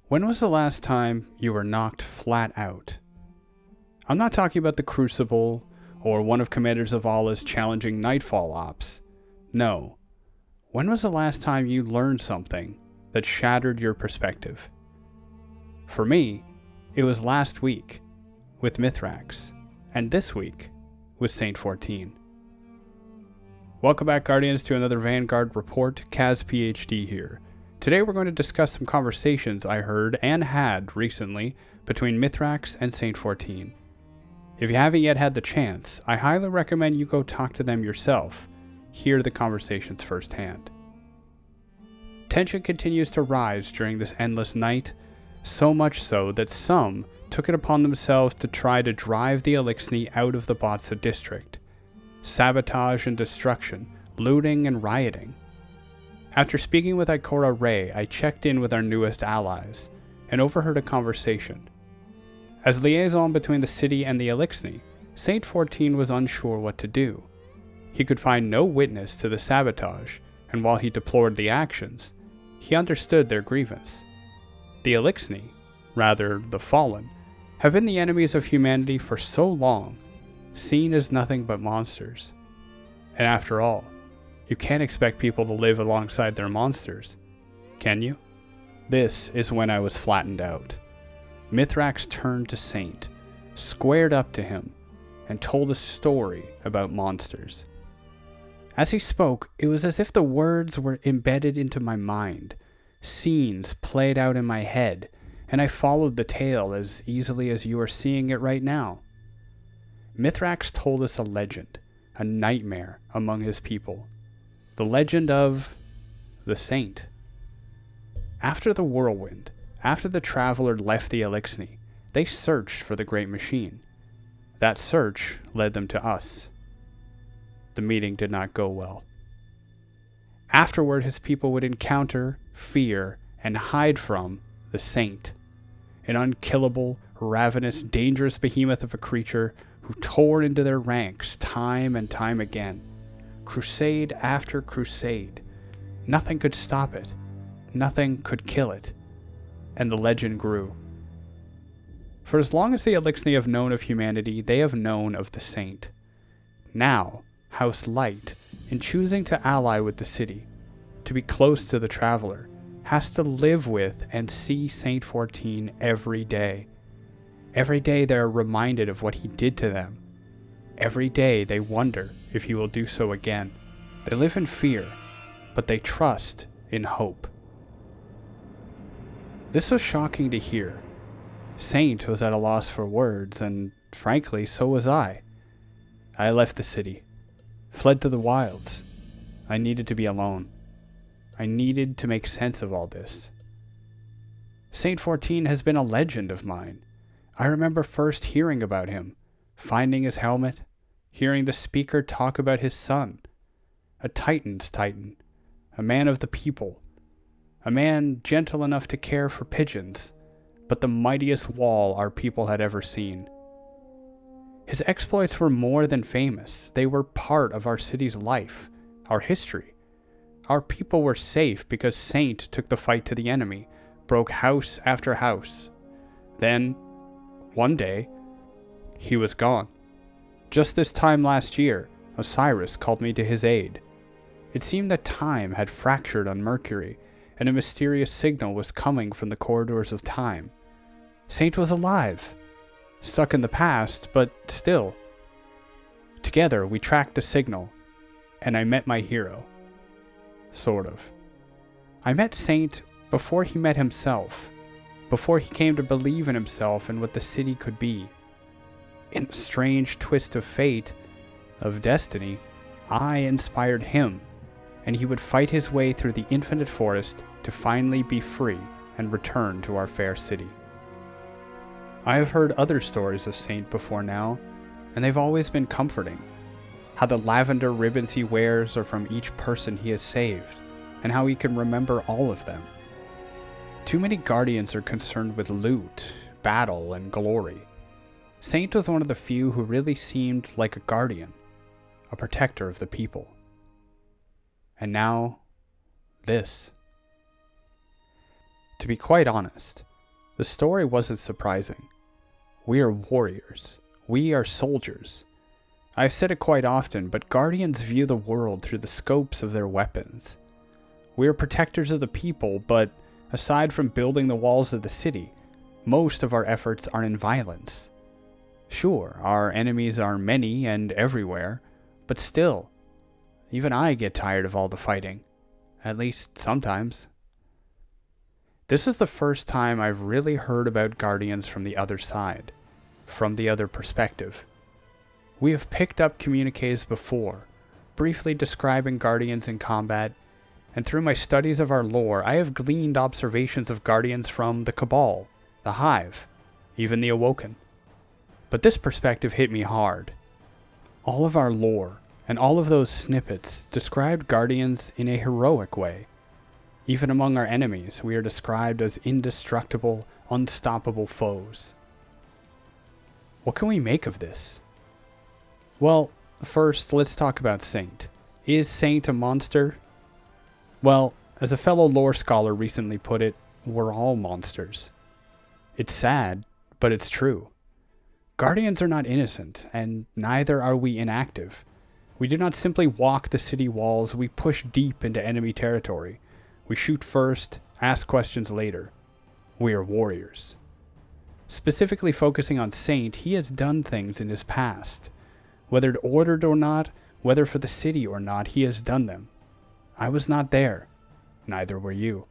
When was the last time you were knocked flat out? I'm not talking about the Crucible or one of Commander Zavala's challenging Nightfall ops. No. When was the last time you learned something that shattered your perspective? For me, it was last week with Mithrax, and this week with Saint 14. Welcome back, Guardians, to another Vanguard Report. Kaz PhD here. Today we're going to discuss some conversations I heard and had recently between Mithrax and Saint 14. If you haven't yet had the chance, I highly recommend you go talk to them yourself. Hear the conversations firsthand. Tension continues to rise during this endless night, so much so that some took it upon themselves to try to drive the Eliksni out of the Botsa district. Sabotage and destruction, looting and rioting. After speaking with Ikora Rey, I checked in with our newest allies and overheard a conversation. As liaison between the city and the Eliksni, Saint 14 was unsure what to do. He could find no witness to the sabotage, and while he deplored the actions, he understood their grievance. The Eliksni, rather the Fallen, have been the enemies of humanity for so long, seen as nothing but monsters. And after all, you can't expect people to live alongside their monsters, can you? This is when I was flattened out. Mithrax turned to Saint, squared up to him, and told a story about monsters. As he spoke, it was as if the words were embedded into my mind. Scenes played out in my head, and I followed the tale as easily as you are seeing it right now. Mithrax told us a legend, a nightmare among his people. The legend of the Saint. After the whirlwind, after the Traveler left the Eliksni, they searched for the Great Machine. That search led them to us. The meeting did not go well. Afterward, his people would encounter, fear, and hide from the Saint, an unkillable, ravenous, dangerous behemoth of a creature who tore into their ranks time and time again. Crusade after crusade. Nothing could stop it. Nothing could kill it. And the legend grew. For as long as the Eliksni have known of humanity, they have known of the Saint. Now, House Light, in choosing to ally with the city, to be close to the Traveler, has to live with and see Saint 14 every day. Every day they are reminded of what he did to them. Every day they wonder if he will do so again. They live in fear, but they trust in hope. This was shocking to hear. Saint was at a loss for words, and frankly, so was I. I left the city, fled to the wilds. I needed to be alone. I needed to make sense of all this. Saint 14 has been a legend of mine. I remember first hearing about him, finding his helmet, hearing the speaker talk about his son, a Titan's Titan, a man of the people, a man gentle enough to care for pigeons, but the mightiest wall our people had ever seen. His exploits were more than famous. They were part of our city's life, our history. Our people were safe because Saint took the fight to the enemy, broke house after house. Then, one day, he was gone. Just this time last year, Osiris called me to his aid. It seemed that time had fractured on Mercury, and a mysterious signal was coming from the corridors of time. Saint was alive, stuck in the past, but still. Together, we tracked the signal, and I met my hero. Sort of. I met Saint before he met himself, before he came to believe in himself and what the city could be. In a strange twist of fate, of destiny, I inspired him, and he would fight his way through the infinite forest to finally be free and return to our fair city. I have heard other stories of Saint before now, and they've always been comforting. How the lavender ribbons he wears are from each person he has saved, and how he can remember all of them. Too many Guardians are concerned with loot, battle, and glory. Saint was one of the few who really seemed like a guardian, a protector of the people. And now, this. To be quite honest, The story wasn't surprising. We are warriors. We are soldiers. I've said it quite often, but Guardians view the world through the scopes of their weapons. We are protectors of the people, but aside from building the walls of the city, most of our efforts are in violence. Sure, our enemies are many and everywhere, but still, even I get tired of all the fighting. At least sometimes. This is the first time I've really heard about Guardians from the other side, from the other perspective. We have picked up communiques before, briefly describing Guardians in combat, and through my studies of our lore, I have gleaned observations of Guardians from the Cabal, the Hive, even the Awoken. But this perspective hit me hard. All of our lore, and all of those snippets, described Guardians in a heroic way. Even among our enemies, we are described as indestructible, unstoppable foes. What can we make of this? Well, first, let's talk about Saint. Is Saint a monster? Well, as a fellow lore scholar recently put it, we're all monsters. It's sad, but it's true. Guardians are not innocent, and neither are we inactive. We do not simply walk the city walls, we push deep into enemy territory. We shoot first, ask questions later. We are warriors. Specifically focusing on Saint, he has done things in his past. Whether ordered or not, whether for the city or not, he has done them. I was not there. Neither were you.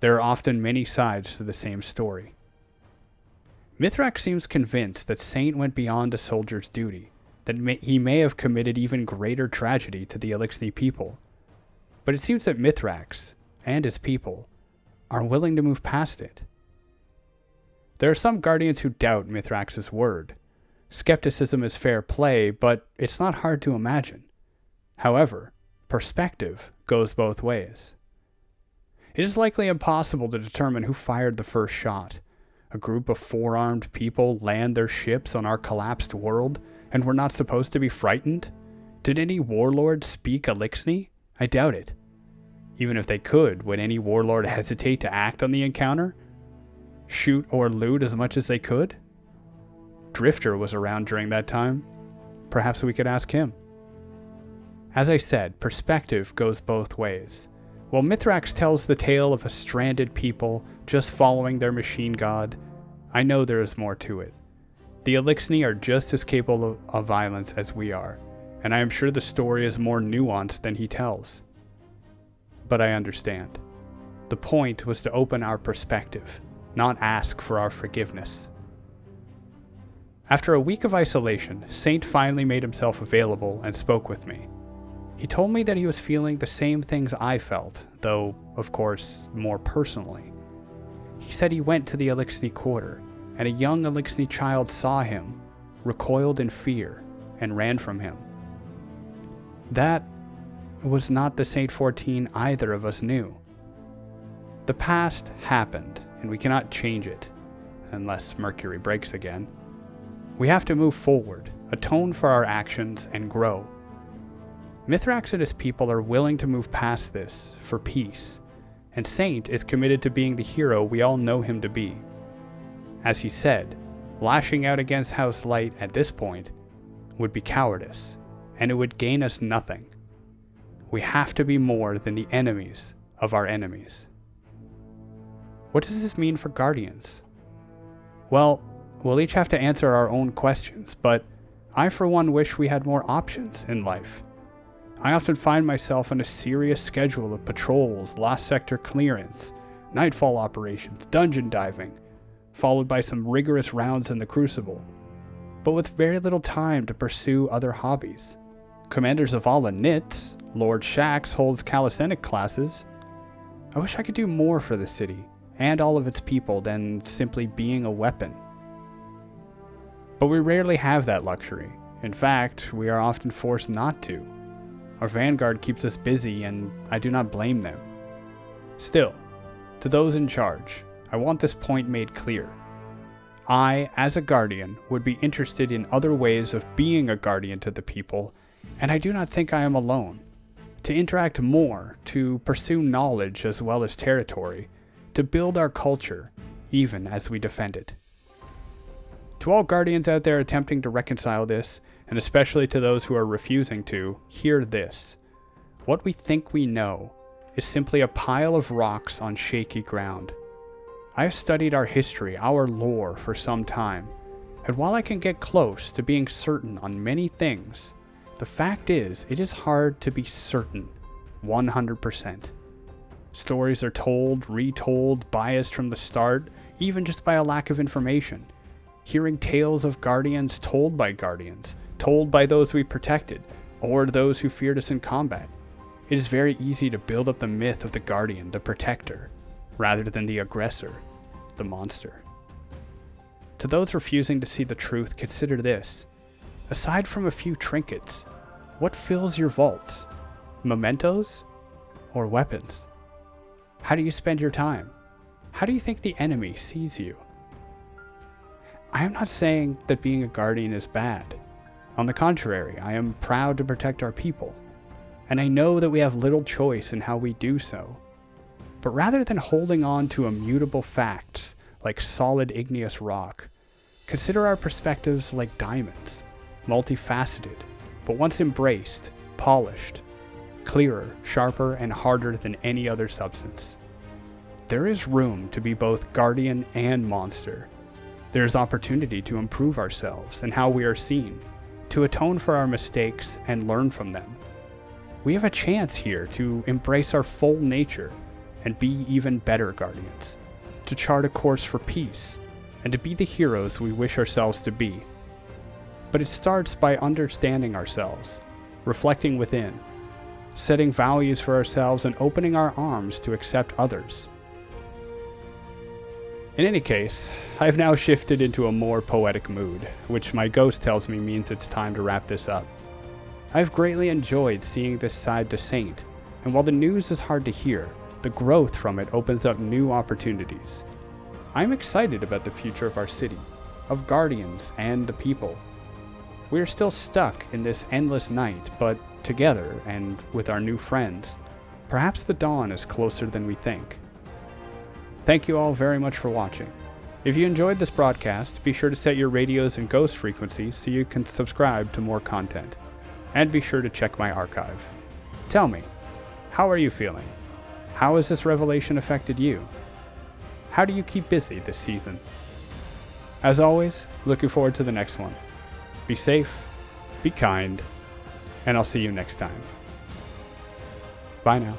There are often many sides to the same story. Mithrax seems convinced that Saint went beyond a soldier's duty, that he may have committed even greater tragedy to the Eliksni people. But it seems that Mithrax, and his people, are willing to move past it. There are some Guardians who doubt Mithrax's word. Skepticism is fair play, but it's not hard to imagine. However, perspective goes both ways. It is likely impossible to determine who fired the first shot. A group of four-armed people land their ships on our collapsed world, and we're not supposed to be frightened? Did any warlord speak Eliksni? I doubt it. Even if they could, would any warlord hesitate to act on the encounter? Shoot or loot as much as they could? Drifter was around during that time. Perhaps we could ask him. As I said, perspective goes both ways. While Mithrax tells the tale of a stranded people just following their machine god, I know there is more to it. The Eliksni are just as capable of violence as we are, and I am sure the story is more nuanced than he tells. But I understand. The point was to open our perspective, not ask for our forgiveness. After a week of isolation, Saint finally made himself available and spoke with me. He told me that he was feeling the same things I felt, though, of course, more personally. He said he went to the Eliksni quarter, and a young Eliksni child saw him, recoiled in fear, and ran from him. That was not the Saint 14 either of us knew. The past happened, and we cannot change it, unless Mercury breaks again. We have to move forward, atone for our actions, and grow. Mithrax and his people are willing to move past this for peace, and Saint is committed to being the hero we all know him to be. As he said, lashing out against House Light at this point would be cowardice, and it would gain us nothing. We have to be more than the enemies of our enemies. What does this mean for Guardians? Well, we'll each have to answer our own questions, but I for one wish we had more options in life. I often find myself on a serious schedule of patrols, lost sector clearance, nightfall operations, dungeon diving, followed by some rigorous rounds in the Crucible, but with very little time to pursue other hobbies. Commander Zavala knits, Lord Shax holds calisthenic classes. I wish I could do more for the city and all of its people than simply being a weapon. But we rarely have that luxury. In fact, we are often forced not to. Our vanguard keeps us busy, and I do not blame them. Still, to those in charge, I want this point made clear. I, as a Guardian, would be interested in other ways of being a Guardian to the people, and I do not think I am alone. To interact more, to pursue knowledge as well as territory, to build our culture, even as we defend it. To all guardians out there attempting to reconcile this, and especially to those who are refusing to, hear this. What we think we know is simply a pile of rocks on shaky ground. I've studied our history, our lore, for some time, and while I can get close to being certain on many things, the fact is, it is hard to be certain 100%. Stories are told, retold, biased from the start, even just by a lack of information. Hearing tales of guardians, told by those we protected, or those who feared us in combat. It is very easy to build up the myth of the guardian, the protector, rather than the aggressor, the monster. To those refusing to see the truth, consider this. Aside from a few trinkets, what fills your vaults? Mementos or weapons? How do you spend your time? How do you think the enemy sees you? I am not saying that being a guardian is bad. On the contrary, I am proud to protect our people, and I know that we have little choice in how we do so. But rather than holding on to immutable facts like solid igneous rock, consider our perspectives like diamonds, multifaceted, but once embraced, polished, clearer, sharper, and harder than any other substance. There is room to be both guardian and monster. There is opportunity to improve ourselves and how we are seen, to atone for our mistakes and learn from them. We have a chance here to embrace our full nature and be even better guardians, to chart a course for peace, and to be the heroes we wish ourselves to be. But it starts by understanding ourselves, reflecting within, setting values for ourselves, and opening our arms to accept others. In any case, I've now shifted into a more poetic mood, which my ghost tells me means it's time to wrap this up. I've greatly enjoyed seeing this side to Saint, and while the news is hard to hear, the growth from it opens up new opportunities. I'm excited about the future of our city, of guardians and the people. We are still stuck in this endless night, but together and with our new friends, perhaps the dawn is closer than we think. Thank you all very much for watching. If you enjoyed this broadcast, be sure to set your radios and ghost frequencies so you can subscribe to more content. And be sure to check my archive. Tell me, how are you feeling? How has this revelation affected you? How do you keep busy this season? As always, looking forward to the next one. Be safe, be kind, and I'll see you next time. Bye now.